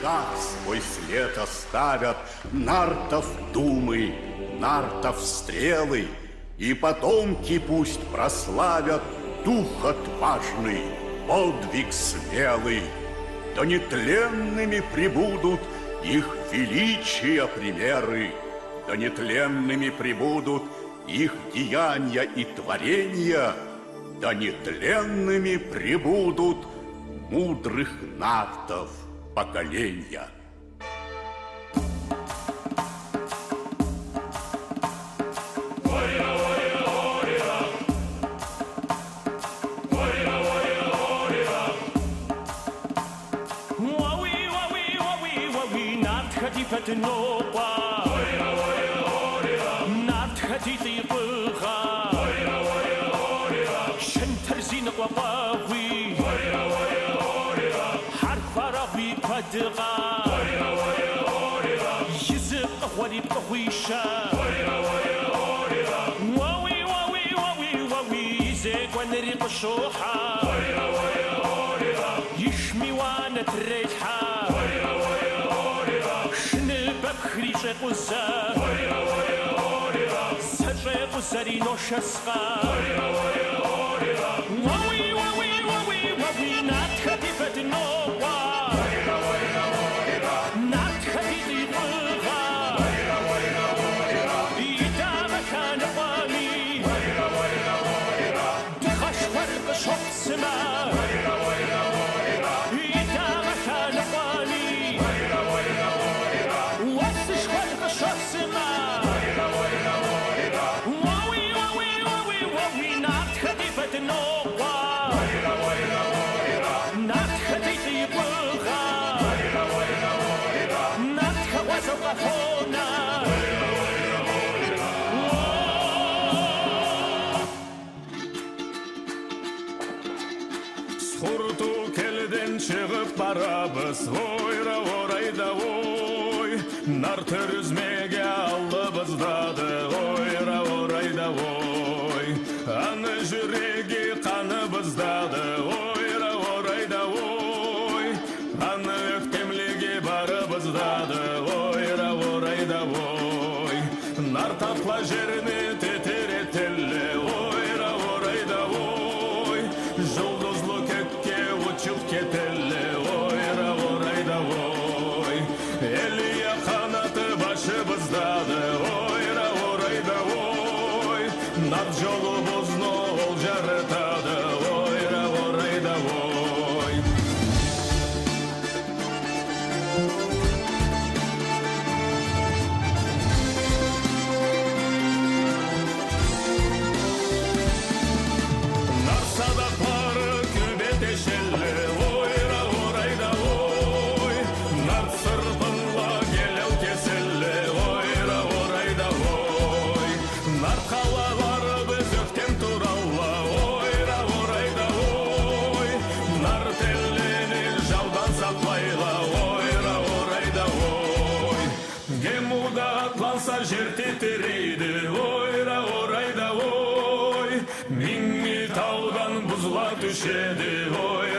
снегах свой след оставят Нартов думы, Нартов стрелы, и потомки пусть прославят дух отважный, подвиг смелый. Да нетленными пребудут их величия примеры, да нетленными пребудут их деяния и творения, да нетленными пребудут мудрых нартов поколения. يشمي وانا تريحها شنبك خريشة قزار سجى قزاري نوشسقا واوي واوي واوي واوي ناتخدي بدنوبا ناتخدي ضيقها إيدا مكان قامي دخش فرق شوق سما Сұрту келден шығып барабыз, ойра орайда ой, нар түрізмеге алды біздады, ойра орайда ой, аны жүрегі қаны біздады, ойра орайда ой, аны өктемліге бары біздады, ойра орайда ой, нар тапла жеріні тетеретелі, ойра орайда ой, жұлдызлы көкке ұчып кетелі, ойра орайда ой, Элия қанаты башы біздады, ойра орайда ой, нар жолы бұзны ол жарытады, ойра орайда ой. Жер тетерейді, ойра орайда ой, меңі таудан бұзыла түшеді, ой.